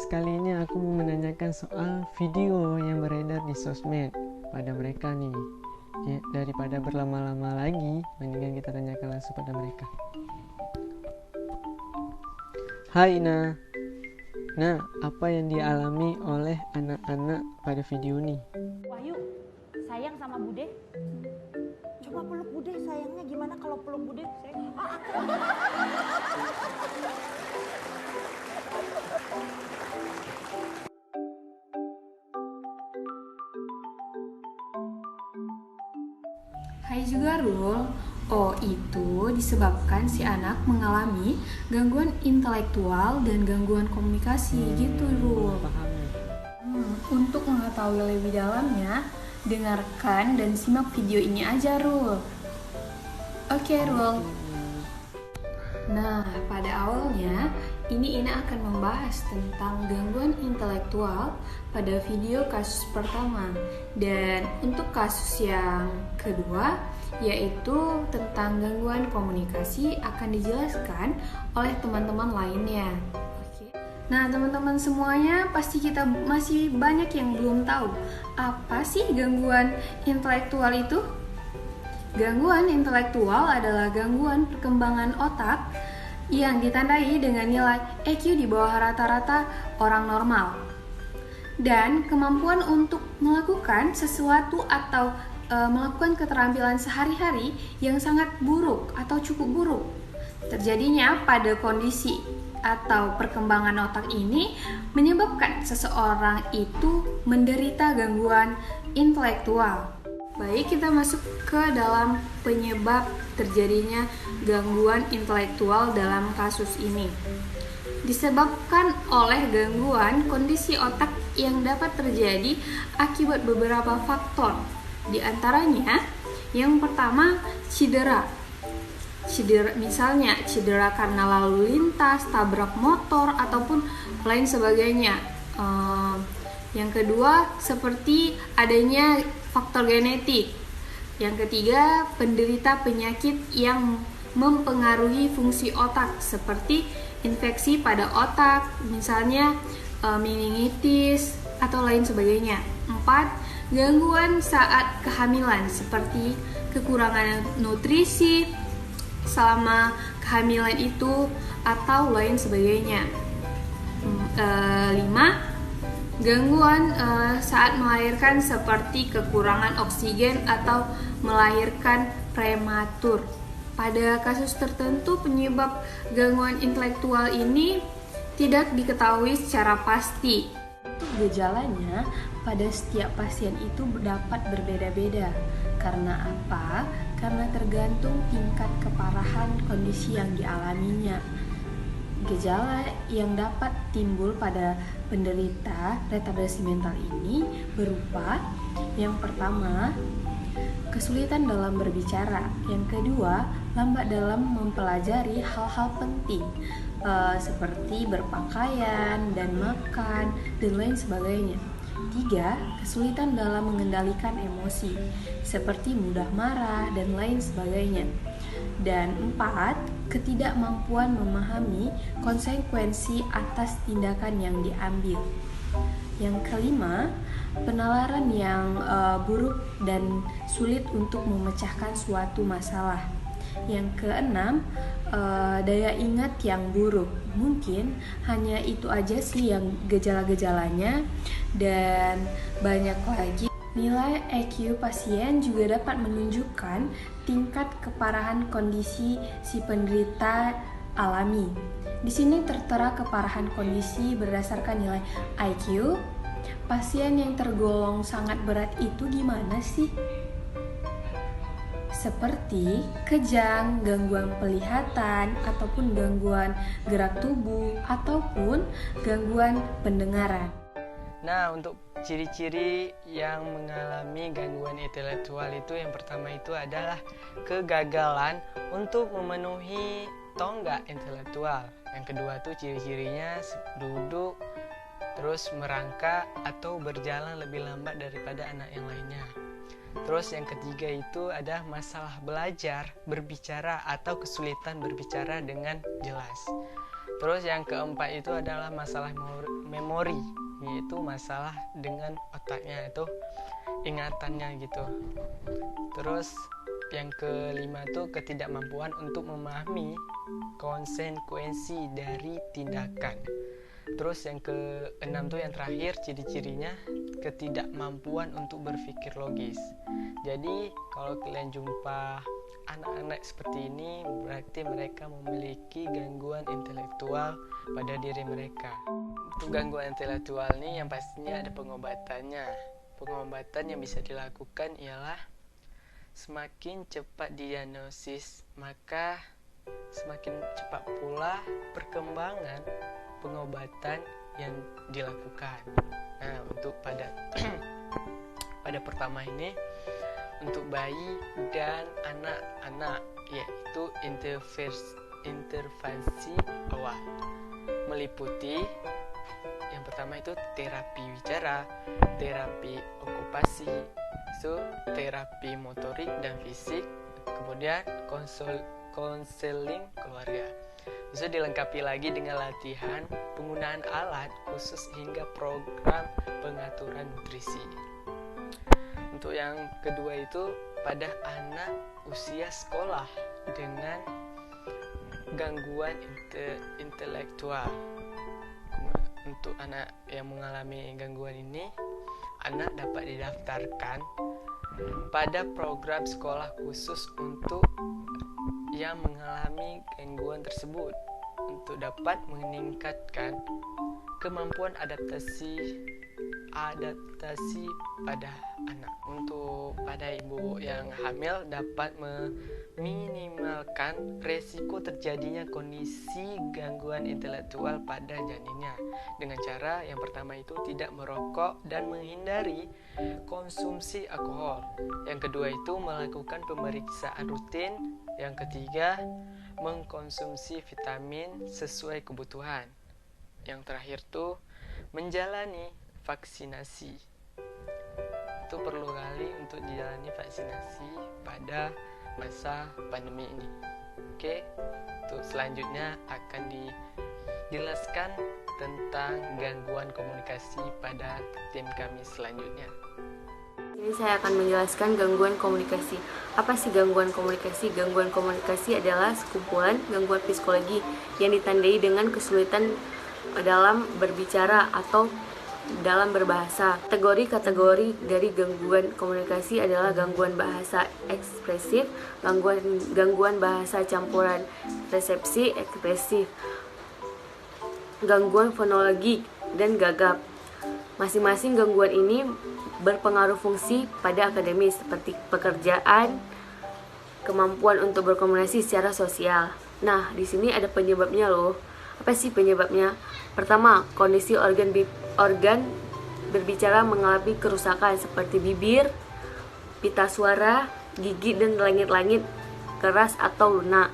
podcast kali ini aku mau menanyakan soal video yang beredar di sosmed pada mereka nih. Ya, daripada berlama-lama lagi, mendingan kita tanyakan langsung pada mereka. Hai Ina. Nah, apa yang dialami oleh anak-anak pada video ini? Wahyu, sayang sama Bude. Coba peluk Bude, sayangnya gimana kalau peluk Bude? Hai juga Rul, itu disebabkan si anak mengalami gangguan intelektual dan gangguan komunikasi gitu Rul. Paham. Untuk mengetahui lebih dalamnya, dengarkan dan simak video ini aja Rul. Oke Rul. Nah, pada awalnya ini Ina akan membahas tentang gangguan intelektual pada video kasus pertama. Dan untuk kasus yang kedua, yaitu tentang gangguan komunikasi, akan dijelaskan oleh teman-teman lainnya. Nah, teman-teman semuanya, pasti kita masih banyak yang belum tahu apa sih gangguan intelektual itu? Gangguan intelektual adalah gangguan perkembangan otak yang ditandai dengan nilai EQ di bawah rata-rata orang normal dan kemampuan untuk melakukan sesuatu atau melakukan keterampilan sehari-hari yang sangat buruk atau cukup buruk. Terjadinya pada kondisi atau perkembangan otak ini menyebabkan seseorang itu menderita gangguan intelektual. Baik, kita masuk ke dalam penyebab terjadinya gangguan intelektual dalam kasus ini. Disebabkan oleh gangguan kondisi otak yang dapat terjadi akibat beberapa faktor. Di antaranya, yang pertama cedera, misalnya cedera karena lalu lintas, tabrak motor, ataupun lain sebagainya. Yang kedua, seperti adanya faktor genetik. Yang ketiga, penderita penyakit yang mempengaruhi fungsi otak seperti infeksi pada otak, misalnya meningitis atau lain sebagainya. 4. Gangguan saat kehamilan seperti kekurangan nutrisi selama kehamilan itu atau lain sebagainya. 5. Gangguan saat melahirkan seperti kekurangan oksigen atau melahirkan prematur. Pada kasus tertentu, penyebab gangguan intelektual ini tidak diketahui secara pasti. Untuk gejalanya, pada setiap pasien itu dapat berbeda-beda. Karena apa? Karena tergantung tingkat keparahan kondisi yang dialaminya. Gejala yang dapat timbul pada penderita retardasi mental ini berupa yang pertama, kesulitan dalam berbicara. Yang kedua, lambat dalam mempelajari hal-hal penting seperti berpakaian dan makan dan lain sebagainya. 3. Kesulitan dalam mengendalikan emosi seperti mudah marah dan lain sebagainya. Dan 4. Ketidakmampuan memahami konsekuensi atas tindakan yang diambil. Yang kelima, penalaran yang buruk dan sulit untuk memecahkan suatu masalah. Yang keenam, daya ingat yang buruk. Mungkin hanya itu aja sih yang gejala-gejalanya, dan banyak lagi. Nilai EQ pasien juga dapat menunjukkan tingkat keparahan kondisi si penderita alami. Di sini tertera keparahan kondisi berdasarkan nilai IQ. Pasien yang tergolong sangat berat itu gimana sih? Seperti kejang, gangguan penglihatan, ataupun gangguan gerak tubuh, ataupun gangguan pendengaran. Nah, untuk ciri-ciri yang mengalami gangguan intelektual itu, yang pertama itu adalah kegagalan untuk memenuhi tonggak intelektual. Yang kedua tuh ciri-cirinya duduk, terus merangkak atau berjalan lebih lambat daripada anak yang lainnya. Terus yang ketiga itu ada masalah belajar, berbicara atau kesulitan berbicara dengan jelas. Terus yang keempat itu adalah masalah memori, yaitu masalah dengan otaknya itu ingatannya gitu. Terus yang kelima tuh ketidakmampuan untuk memahami konsekuensi dari tindakan. Terus yang keenam tuh yang terakhir, ciri-cirinya ketidakmampuan untuk berpikir logis. Jadi kalau kalian jumpa anak-anak seperti ini, berarti mereka memiliki gangguan intelektual pada diri mereka. Untuk gangguan intelektual ini yang pastinya ada pengobatannya. Pengobatan yang bisa dilakukan ialah semakin cepat diagnosis, maka semakin cepat pula perkembangan pengobatan yang dilakukan. Nah, untuk pada pertama ini, untuk bayi dan anak-anak, yaitu intervensi awal, meliputi yang pertama itu terapi bicara, terapi okupasi, terapi motorik dan fisik, kemudian konseling keluarga. Bisa dilengkapi lagi dengan latihan penggunaan alat khusus hingga program pengaturan nutrisi. Untuk yang kedua itu pada anak usia sekolah dengan gangguan intelektual. Untuk anak yang mengalami gangguan ini, anak dapat didaftarkan pada program sekolah khusus untuk yang mengalami gangguan tersebut untuk dapat meningkatkan kemampuan adaptasi pada anak. Untuk pada ibu yang hamil dapat meminimalkan resiko terjadinya kondisi gangguan intelektual pada janinnya dengan cara yang pertama itu tidak merokok dan menghindari konsumsi alkohol. Yang kedua itu melakukan pemeriksaan rutin. Yang ketiga, mengkonsumsi vitamin sesuai kebutuhan. Yang terakhir tuh menjalani vaksinasi. Itu perlu kali untuk dijalani vaksinasi pada masa pandemi ini. Oke, untuk selanjutnya akan dijelaskan tentang gangguan komunikasi pada tim kami selanjutnya. Ini saya akan menjelaskan gangguan komunikasi. Apa sih gangguan komunikasi? Gangguan komunikasi adalah sekumpulan gangguan psikologi yang ditandai dengan kesulitan dalam berbicara atau dalam berbahasa. Kategori dari gangguan komunikasi adalah gangguan bahasa ekspresif, gangguan bahasa campuran resepsi ekspresif, gangguan fonologi, dan gagap. Masing-masing gangguan ini berpengaruh fungsi pada akademis seperti pekerjaan, kemampuan untuk berkomunikasi secara sosial. Nah, di sini ada penyebabnya loh. Apa sih penyebabnya? Pertama, kondisi organ berbicara mengalami kerusakan seperti bibir, pita suara, gigi dan langit-langit keras atau lunak,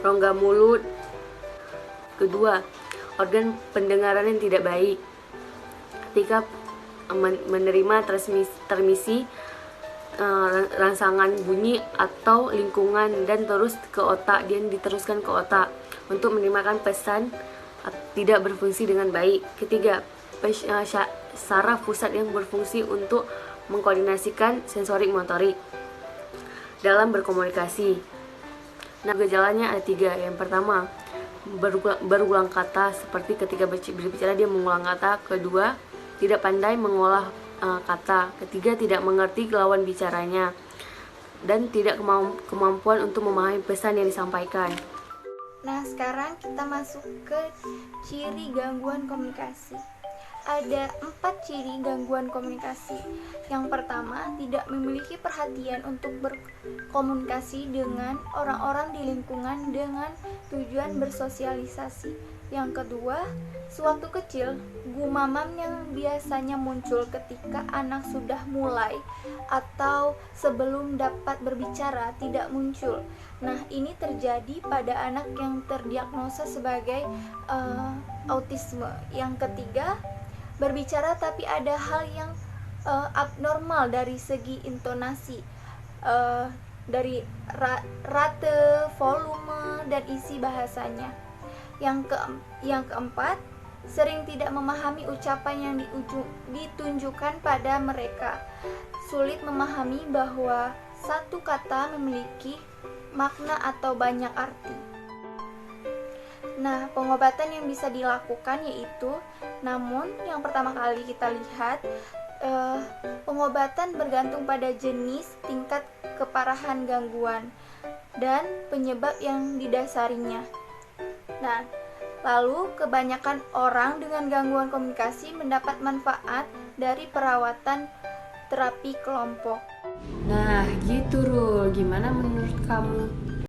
rongga mulut. Kedua, organ pendengaran yang tidak baik. Ketika menerima transmisi rangsangan bunyi atau lingkungan dan terus ke otak, dan diteruskan ke otak untuk menerima pesan tidak berfungsi dengan baik. Ketiga, saraf pusat yang berfungsi untuk mengkoordinasikan sensorik motorik dalam berkomunikasi. Nah, gejalanya ada 3. Yang pertama, berulang kata, seperti ketika berbicara dia mengulang kata. Kedua, tidak pandai mengolah kata. Ketiga, tidak mengerti lawan bicaranya dan tidak kemampuan untuk memahami pesan yang disampaikan. Nah, sekarang kita masuk ke ciri gangguan komunikasi. Ada 4 ciri gangguan komunikasi. Yang pertama, tidak memiliki perhatian untuk berkomunikasi dengan orang-orang di lingkungan dengan tujuan bersosialisasi. Yang kedua, sewaktu kecil, gumamam yang biasanya muncul ketika anak sudah mulai atau sebelum dapat berbicara tidak muncul. Nah, ini terjadi pada anak yang terdiagnosa sebagai autisme. Yang ketiga, berbicara tapi ada hal yang abnormal dari segi intonasi, dari rate, volume, dan isi bahasanya. Yang keempat, sering tidak memahami ucapan yang ditunjukkan pada mereka, sulit memahami bahwa satu kata memiliki makna atau banyak arti. Nah, pengobatan yang bisa dilakukan yaitu, namun yang pertama kali kita lihat, pengobatan bergantung pada jenis, tingkat keparahan gangguan, dan penyebab yang didasarinya. Nah, lalu kebanyakan orang dengan gangguan komunikasi mendapat manfaat dari perawatan terapi kelompok. Nah, gitu Rul. Gimana menurut kamu?